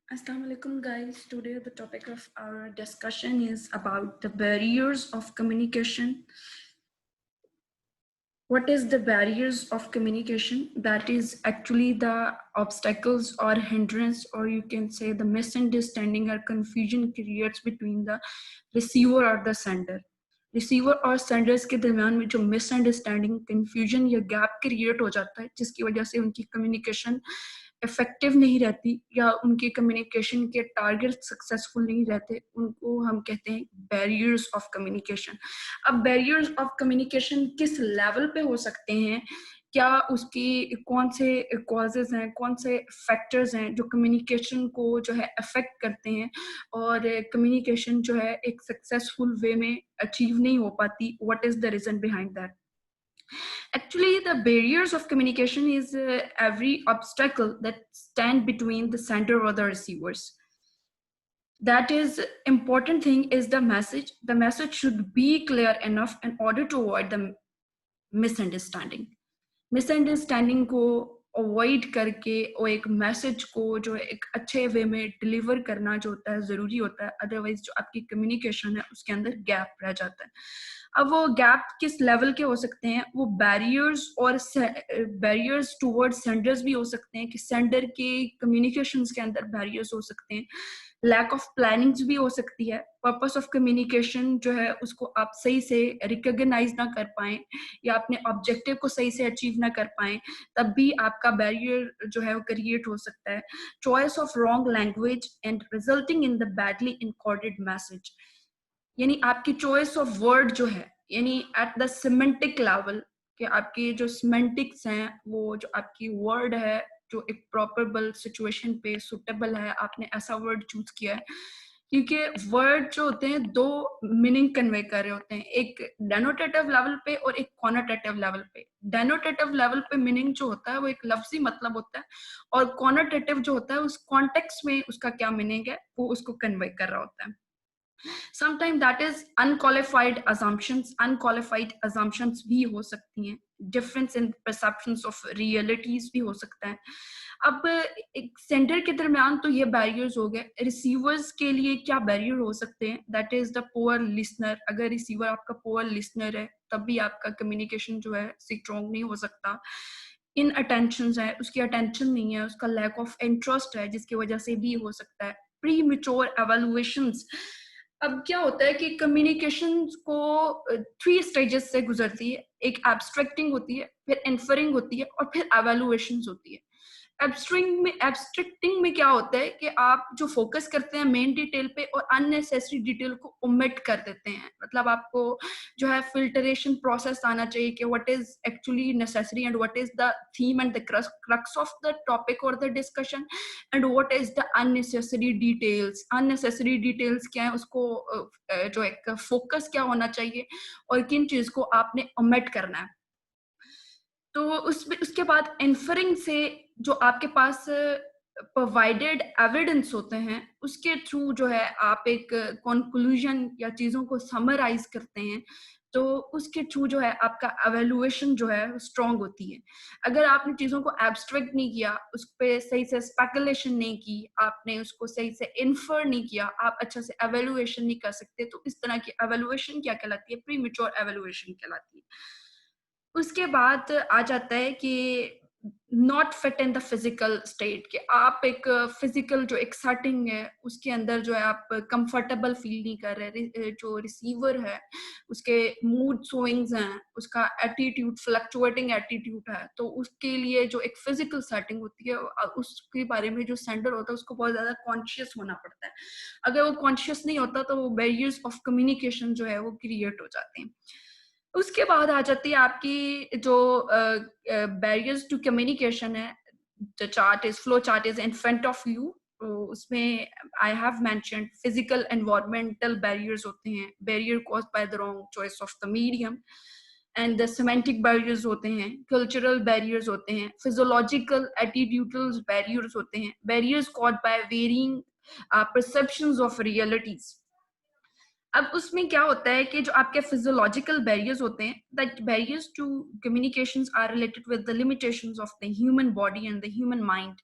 Assalamu alaikum guys. Today the topic of our discussion is about the barriers of communication. What is the barriers of communication? That is actually the obstacles or hindrance, or you can say the misunderstanding or confusion creates between the receiver or the sender. Receiver और Sanders के दरमियान में जो misunderstanding confusion या gap create हो जाता है जिसकी वजह से उनकी कम्युनिकेशन इफेक्टिव नहीं रहती या उनके कम्युनिकेशन के टारगेट सक्सेसफुल नहीं रहते, उनको हम कहते हैं बैरियर्स ऑफ कम्युनिकेशन। अब बैरियर्स ऑफ कम्युनिकेशन किस लेवल पे हो सकते हैं, क्या उसकी कौन से कॉजेज हैं, कौन से फैक्टर्स हैं जो कम्युनिकेशन को जो है अफेक्ट करते हैं और कम्युनिकेशन जो है एक सक्सेसफुल वे में अचीव नहीं हो पाती, what is the reason behind that. Actually, the barriers of communication is every obstacle that stand between the sender or the receivers. That is important thing is the message. The message should be clear enough in order to avoid the misunderstanding. Misunderstanding को avoid करके और एक message को जो एक अच्छे वे में deliver करना जो होता है ज़रूरी होता है, अदरवाइज जो आपकी कम्युनिकेशन है उसके अंदर गैप रह जाता है। अब वो गैप किस लेवल के हो सकते हैं, वो बैरियर्स और बैरियर्स टुवर्ड्स सेंडर्स भी हो सकते हैं कि सेंडर के कम्युनिकेशंस के अंदर बैरियर्स हो सकते हैं, लैक ऑफ प्लानिंग्स भी हो सकती है, पर्पस ऑफ कम्युनिकेशन जो है उसको आप सही से रिकॉग्नाइज ना कर पाएं या अपने ऑब्जेक्टिव को सही से अचीव ना कर पाएं, तब भी आपका बैरियर जो है वो क्रिएट हो सकता है। Choice of wrong language and resulting in the badly encoded message, यानी आपकी चॉइस ऑफ वर्ड जो है, यानी एट द सिमेंटिक लेवल कि आपकी जो सिमेंटिक्स हैं, वो जो आपकी वर्ड है जो एक प्रॉपरेबल सिचुएशन पे सुटेबल है, आपने ऐसा वर्ड चूज किया है, क्योंकि वर्ड जो होते हैं दो मीनिंग कन्वे कर रहे होते हैं, एक डेनोटेटिव लेवल पे और एक कॉनोटेटिव लेवल पे। डेनोटेटिव लेवल पे मीनिंग जो होता है वो एक लफ्जी मतलब होता है, और कॉनोटेटिव जो होता है उस कॉन्टेक्स्ट में उसका क्या मीनिंग है वो उसको कन्वे कर रहा होता है। Sometimes that is unqualified assumptions भी हो सकती हैं, difference in perceptions of realities भी हो सकता है। अब एक सेंडर के दरमियान तो ये बैरियर्स हो गए, रिसीवर्स के लिए क्या बैरियर हो सकते हैं, that is the poor listener. अगर रिसीवर आपका पुअर लिसनर है तब भी आपका कम्युनिकेशन जो है स्ट्रॉन्ग नहीं हो सकता। इन अटेंशन है, उसकी अटेंशन नहीं है, उसका लैक ऑफ इंटरेस्ट है जिसकी वजह से भी हो सकता है। प्री मेच्योर एवेलुएशंस, अब क्या होता है कि कम्युनिकेशन को 3 स्टेजेस से गुजरती है, एक एब्स्ट्रैक्टिंग होती है, फिर इन्फरिंग होती है और फिर एवेलुएशंस होती है। एब्स्ट्रैक्टिंग में क्या होता है कि आप जो फोकस करते हैं मेन डिटेल पे और अननेसेसरी डिटेल को ओमिट कर देते हैं, मतलब आपको जो है फिल्टरेशन प्रोसेस आना चाहिए कि what is actually necessary and what is the theme and the crux of the topic और the discussion and what is the unnecessary details. Unnecessary details क्या है, उसको जो एक फोकस क्या होना चाहिए और किन चीज को आपने ओमिट करना है। तो उसके बाद इन्फरिंग से जो आपके पास प्रोवाइडेड एविडेंस होते हैं उसके थ्रू जो है आप एक कंक्लूजन या चीजों को समराइज करते हैं, तो उसके थ्रू जो है आपका एवेलुएशन जो है स्ट्रांग होती है। अगर आपने चीजों को एब्स्ट्रैक्ट नहीं किया, उस पर सही से स्पेकुलेशन नहीं की, आपने उसको सही से इन्फर नहीं किया, आप अच्छा से एवेलुएशन नहीं कर सकते, तो इस तरह की एवेलुएशन क्या कहलाती है, प्री मैच्योर एवेलुएशन कहलाती है। उसके बाद आ जाता है कि not fit in the physical state, कि आप एक फिजिकल जो एक सेटिंग है उसके अंदर जो है आप कंफर्टेबल फील नहीं कर रहे। जो रिसीवर है उसके मूड स्विंग्स हैं, उसका एटीट्यूड फ्लक्चुएटिंग एटीट्यूड है, तो उसके लिए जो एक फिजिकल सेटिंग होती है उसके बारे में जो सेंडर होता है उसको बहुत ज्यादा कॉन्शियस होना पड़ता है। अगर वो कॉन्शियस नहीं होता तो वो बैरियर्स ऑफ कम्युनिकेशन जो है वो क्रिएट हो जाते हैं। उसके बाद आ जाती है आपकी जो बैरियर्स टू कम्युनिकेशन है। The chart is flow chart is in front of you, उसमें I have mentioned physical environmental barriers होते हैं, barrier caused by the wrong choice of the medium, and the semantic barriers होते हैं, cultural barriers होते हैं, physiological attitudinal barriers होते हैं, barriers caused by varying perceptions of realities. अब उसमें क्या होता है कि जो आपके फिजियोलॉजिकल बैरियर्स होते हैं, that barriers to communications are related with the limitations of the human body and the human mind.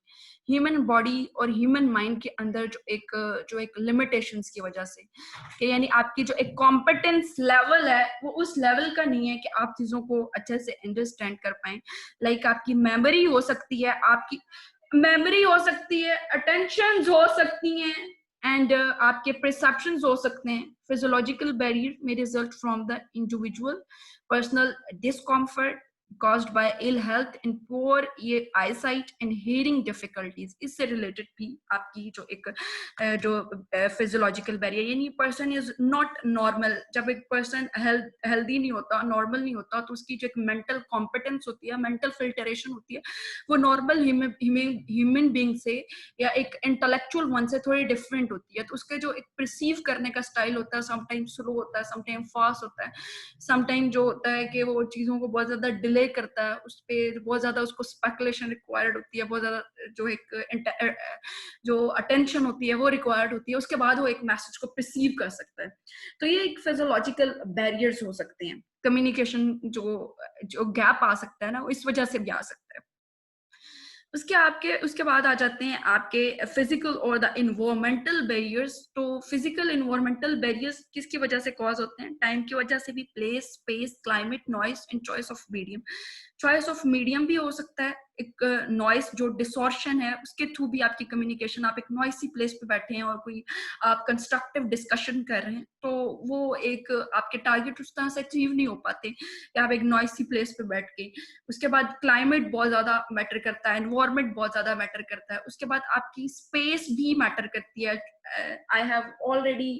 Human body और ह्यूमन माइंड के अंदर जो एक लिमिटेशंस की वजह से, कि यानी आपकी जो एक कॉम्पिटेंस लेवल है वो उस लेवल का नहीं है कि आप चीजों को अच्छे से अंडरस्टैंड कर पाए। लाइक आपकी मेमोरी हो सकती है, आपकी मेमोरी हो सकती है, अटेंशन हो सकती हैं, एंड आपके परसेप्शंस हो सकते हैं। फिजियोलॉजिकल बैरियर में result from the individual personal discomfort caused by ill health and poor eyesight and hearing difficulties। इससे रिलेटेड भी आपकी जो एक जो फिजियोलॉजिकल बैरियर, यानी पर्सन इज नॉट नॉर्मल। जब एक पर्सन हेल्दी नहीं होता, नॉर्मल नहीं होता, तो उसकी जो एक मेंटल कॉम्पिटेंस होती है, मेंटल फिल्टरेशन होती है, वो नॉर्मल ह्यूमन बीइंग से या एक इंटेलेक्चुअल वन से थोड़ी डिफरेंट होती है। तो उसके जो एक परसीव करने का स्टाइल होता है, समटाइम स्लो होता है, समटाइम फास्ट होता है, समटाइम जो होता है कि वो चीजों को बहुत ज्यादा डिले करता है, उस पर बहुत ज्यादा उसको स्पेकुलेशन रिक्वायर्ड होती है, बहुत ज्यादा जो एक जो अटेंशन होती है वो रिक्वायर्ड होती है, उसके बाद वो एक मैसेज को परसीव कर सकता है। तो ये एक फिजियोलॉजिकल बैरियर्स हो सकते हैं। कम्युनिकेशन जो जो गैप आ सकता है ना, इस वजह से भी आ सकता है। उसके बाद आ जाते हैं आपके फिजिकल और द इन्वायरमेंटल बैरियर्स। तो फिजिकल इन्वायरमेंटल बैरियर्स किसकी वजह से कॉज होते हैं? टाइम की वजह से भी, place, space, climate, noise and choice of medium. Choice of medium भी हो सकता है, एक नॉइस जो डिसॉर्शन है उसके थ्रू भी आपकी कम्युनिकेशन, आप एक नॉइसी प्लेस पे बैठे हैं और कोई आप कंस्ट्रक्टिव डिस्कशन कर रहे हैं, तो वो एक आपके टारगेट उस तरह से अचीव नहीं हो पाते, या आप एक नॉइसी प्लेस पे बैठ के। उसके बाद क्लाइमेट बहुत ज्यादा मैटर करता है, एनवायरमेंट बहुत ज्यादा मैटर करता है। उसके बाद आपकी स्पेस भी मैटर करती है। I have already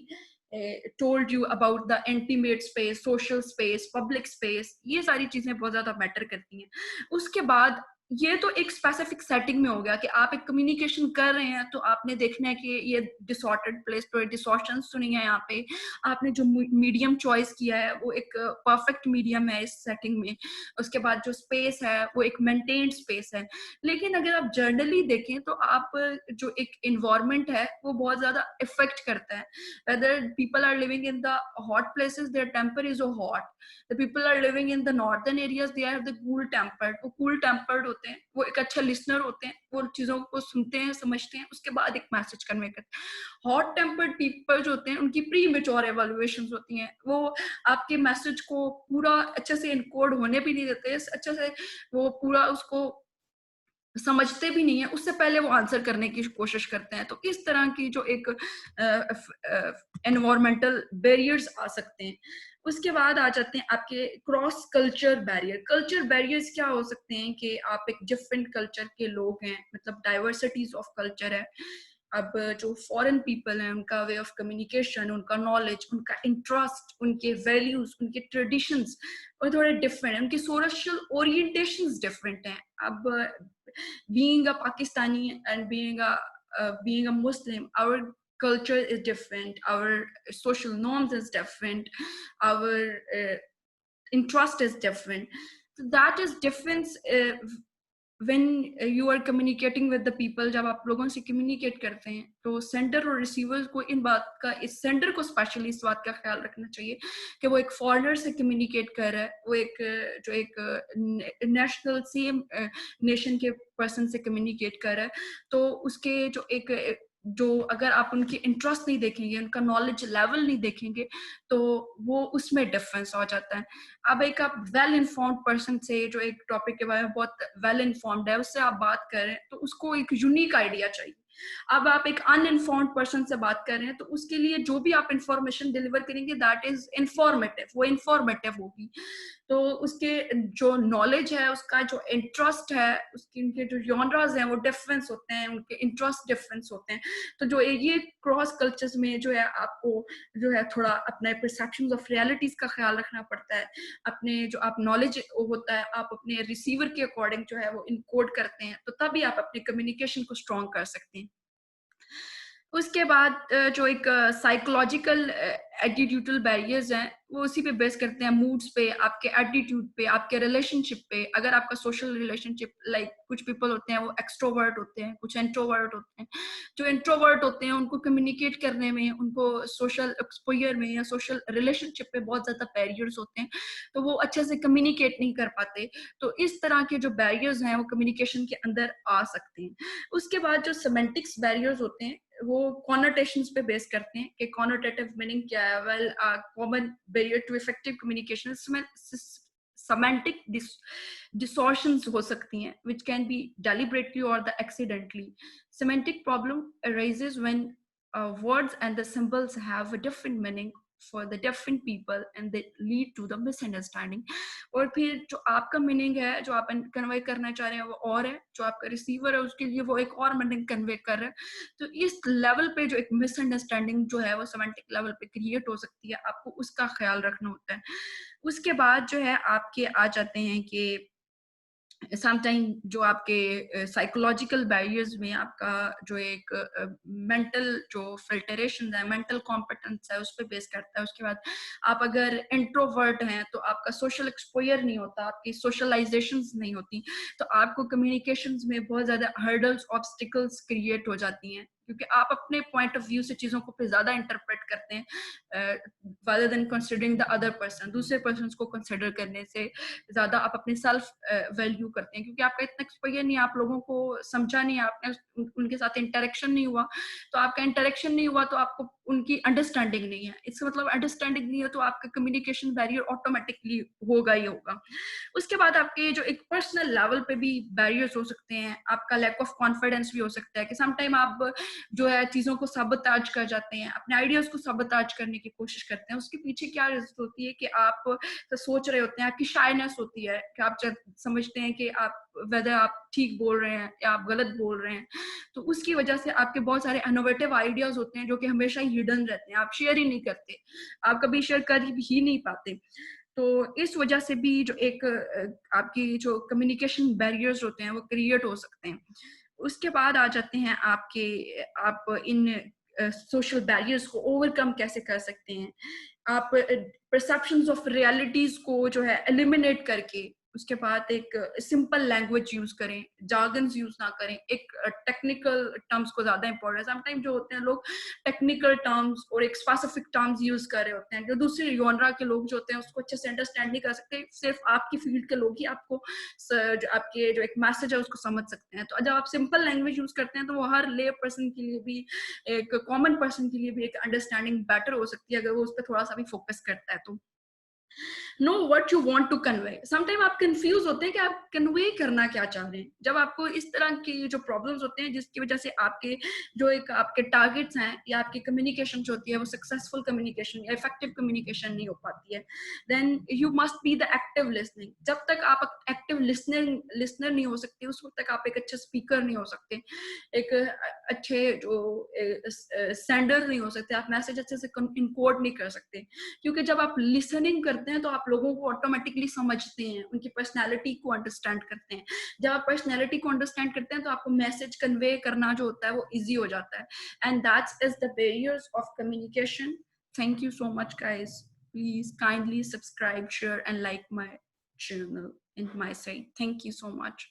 told you about the intimate space, social space, public space, ये सारी चीजें बहुत ज्यादा मैटर करती हैं। उसके बाद ये तो एक स्पेसिफिक सेटिंग में हो गया कि आप एक कम्युनिकेशन कर रहे हैं, तो आपने देखना है कि ये डिसऑर्डर्ड प्लेस पर डिसऑर्शंस तो नहीं है। यहाँ पे आपने जो मीडियम चॉइस किया है वो एक परफेक्ट मीडियम है इस सेटिंग में। उसके बाद जो स्पेस है वो एक मेंटेन्ड स्पेस है। लेकिन अगर आप जनरली देखें तो आप जो एक इन्वायरमेंट है वो बहुत ज्यादा इफेक्ट करता है। whether people are living in the hot places, their temper is so hot, the people are living in the northern areas, they are the cool tempered, वो cool tempered होते हैं, वो एक अच्छा listener होते हैं, वो चीजों को सुनते हैं, समझते हैं, उसके बाद एक मैसेज कन्वे करते हैं। हॉट टेम्पर्ड पीपल जो होते हैं उनकी प्री मेच्योर एवल्युएशंस होती हैं, वो आपके मैसेज को पूरा अच्छे से इनकोड होने भी नहीं देते, अच्छे से वो पूरा उसको समझते भी नहीं है, उससे पहले वो आंसर करने की कोशिश करते हैं। तो इस तरह की जो एक एनवायरमेंटल बैरियर्स आ सकते हैं। उसके बाद आ जाते हैं आपके cross culture barrier. Culture barriers क्या हो सकते हैं कि आप एक डिफरेंट कल्चर के लोग हैं, मतलब डाइवर्सिटीज ऑफ कल्चर है। अब जो फॉरेन पीपल हैं उनका वे ऑफ कम्युनिकेशन, उनका नॉलेज, उनका इंटरेस्ट, उनके वैल्यूज, उनके ट्रेडिशंस और थोड़े डिफरेंट हैं, उनकी सोशल ओरिएंटेशंस डिफरेंट हैं। अब being a Pakistani and being a Muslim, our culture is different, our social norms is different, our interest is different. So that is difference when you are communicating with the people। जब आप लोगों से communicate करते हैं तो sender और receiver को इन बात का, इस सेंडर को स्पेशली इस बात का ख्याल रखना चाहिए कि वो एक फॉरेनर से कम्युनिकेट कर रहा है, वो एक जो एक नेशनल सेम नेशन के पर्सन से कम्युनिकेट कर रहा है। तो उसके जो एक जो अगर आप उनकी इंटरेस्ट नहीं देखेंगे, उनका नॉलेज लेवल नहीं देखेंगे, तो वो उसमें डिफरेंस हो जाता है। अब एक आप वेल इन्फॉर्म्ड पर्सन से जो एक टॉपिक के बारे में बहुत वेल इन्फॉर्म्ड है उससे आप बात कर रहे हैं, तो उसको एक यूनिक आइडिया चाहिए। अब आप एक अनइन्फॉर्म्ड पर्सन से बात कर रहे हैं तो उसके लिए जो भी आप इंफॉर्मेशन डिलीवर करेंगे दैट इज इंफॉर्मेटिव, वो इंफॉर्मेटिव होगी। तो उसके जो नॉलेज है, उसका जो इंटरेस्ट है, उसके उनके जो जॉनरास हैं वो डिफरेंस होते हैं, उनके इंटरेस्ट डिफरेंस होते हैं। तो जो ये क्रॉस कल्चर्स में जो है आपको जो है थोड़ा अपने परसेप्शंस ऑफ रियलिटीज का ख्याल रखना पड़ता है। अपने जो आप नॉलेज होता है आप अपने रिसीवर के अकॉर्डिंग जो है वो इनकोड करते हैं, तो तभी आप अपने कम्युनिकेशन को स्ट्रॉन्ग कर सकते हैं। उसके बाद जो एक साइकोलॉजिकल एटीट्यूडल बैरियर्स हैं वो उसी पे बेस करते हैं, मूड्स पे, आपके एटीट्यूड पे, आपके रिलेशनशिप पे। अगर आपका सोशल रिलेशनशिप, लाइक कुछ पीपल होते हैं वो एक्सट्रोवर्ट होते हैं, कुछ इंट्रोवर्ट होते हैं। जो इंट्रोवर्ट होते हैं उनको कम्युनिकेट करने में, उनको सोशल एक्सपोजर में या सोशल रिलेशनशिप पे बहुत ज्यादा बैरियर्स होते हैं, तो वो अच्छे से कम्युनिकेट नहीं कर पाते। तो इस तरह के जो बैरियर्स हैं वो कम्युनिकेशन के अंदर आ सकते हैं। उसके बाद जो सेमेंटिक्स बैरियर्स होते हैं वो कॉनोटेशंस पे बेस करते हैं कि कॉनोटेटिव मीनिंग क्या है। Well, common barrier to effective communication semantic distortions हो सकती हैं, which can be deliberately or the accidentally. Semantic problem arises when words and the symbols have a different meaning for the different people and they lead to the misunderstanding. और फिर जो आपका meaning है, जो आप कन्वे करना चाह रहे हैं वो और है, जो आपका रिसीवर है उसके लिए वो एक और मीनिंग कन्वे कर रहा है। तो इस लेवल पे जो एक मिसअंडरस्टैंडिंग जो है वो सेमेंटिक लेवल पे क्रिएट हो सकती है, आपको उसका ख्याल रखना होता है। उसके बाद जो है आपके आ जाते हैं कि समटाइम जो आपके साइकोलॉजिकल बैरियर्स में आपका जो एक मेंटल जो फिल्टरेशन है, मेंटल कॉम्पिटेंस है, उस पर बेस करता है। उसके बाद आप अगर इंट्रोवर्ट हैं तो आपका सोशल एक्सपोजर नहीं होता, आपकी सोशलाइजेशंस नहीं होती, तो आपको कम्युनिकेशंस में बहुत ज्यादा हर्डल्स, ऑब्स्टिकल्स क्रिएट हो जाती हैं, क्योंकि आप अपने पॉइंट ऑफ व्यू से चीजों को फिर ज्यादा इंटरप्रेट करते हैं rather than considering the other person। दूसरे पर्सन को कंसिडर करने से ज्यादा आप अपने सेल्फ वैल्यू करते हैं, क्योंकि आपका इतना एक्सपोजर नहीं, आप लोगों को समझा नहीं, आपने उनके साथ इंटरेक्शन नहीं हुआ। तो आपका इंटरेक्शन नहीं हुआ तो आपको उनकी अंडरस्टैंडिंग नहीं है। इसका मतलब अंडरस्टैंडिंग नहीं है तो आपका कम्युनिकेशन बैरियर ऑटोमेटिकली होगा ही होगा। उसके बाद आपके जो एक पर्सनल लेवल पे भी बैरियर्स हो सकते हैं, आपका लैक ऑफ कॉन्फिडेंस भी हो सकता है कि समटाइम आप जो है चीजों को सबताज कर जाते हैं, अपने आइडियाज को सबताज करने की कोशिश करते हैं। उसके पीछे क्या रीजन होती है कि आप सोच रहे होते हैं, आपकी शायनेस होती है कि आप जब समझते हैं कि आप वेदर आप ठीक बोल रहे हैं या आप गलत बोल रहे हैं, तो उसकी वजह से आपके बहुत सारे इनोवेटिव आइडियाज होते हैं जो कि हमेशा ही हिडन रहते हैं, आप शेयर ही नहीं करते, आप कभी शेयर कर ही नहीं पाते। तो इस वजह से भी जो एक आपकी जो कम्युनिकेशन बैरियर्स होते हैं वो क्रिएट हो सकते हैं। उसके बाद आ जाते हैं आपके, आप इन सोशल बैरियर्स को ओवरकम कैसे कर सकते हैं। आप परसेप्शंस ऑफ रियलिटीज को जो है एलिमिनेट करके उसके बाद एक सिंपल लैंग्वेज यूज करें, जार्गन्स यूज ना करें, एक टेक्निकल टर्म्स को ज्यादा इंपॉर्टेंट है। समटाइम जो होते हैं लोग टेक्निकल टर्म्स और एक स्पेसिफिक टर्म्स यूज कर रहे होते हैं, जो दूसरे जॉनरा के लोग जो होते हैं उसको अच्छे से अंडरस्टैंड नहीं कर सकते, सिर्फ आपकी फील्ड के लोग ही आपको जो आपके जो एक मैसेज है उसको समझ सकते हैं। तो जब आप सिंपल लैंग्वेज यूज करते हैं तो वो हर ले पर्सन के लिए भी, एक कॉमन पर्सन के लिए भी एक अंडरस्टैंडिंग बेटर हो सकती है अगर वो उस पर थोड़ा सा भी फोकस करता है। तो know what you want to convey. Sometime आप कंफ्यूज होते हैं कि आप कन्वे करना क्या चाह रहे हैं। जब आपको इस तरह की जो प्रॉब्लम्स होते हैं जिसकी वजह से आपके जो एक आपके टारगेट्स हैं या आपकी कम्युनिकेशन जो होती है वो सक्सेसफुल कम्युनिकेशन या इफेक्टिव कम्युनिकेशन नहीं हो पाती है, then you must be the active listening. जब तक आप एक्टिव लिसनर नहीं हो सकते उस वक्त तक आप एक अच्छे स्पीकर नहीं हो सकते, एक अच्छे जो सेंडर नहीं हो सकते, आप मैसेज अच्छे से इनकोड नहीं कर सकते। क्योंकि जब आप लिसनिंग करते हैं तो आप लोगों को ऑटोमेटिकली समझते हैं, उनकी पर्सनैलिटी को अंडरस्टैंड करते हैं। जब आप पर्सनैलिटी को अंडरस्टैंड करते हैं तो आपको मैसेज कन्वे करना जो होता है वो इजी हो जाता है। And that's is the barriers of communication. Thank you so much guys, please kindly subscribe, share and like my channel and my site. Thank you so much.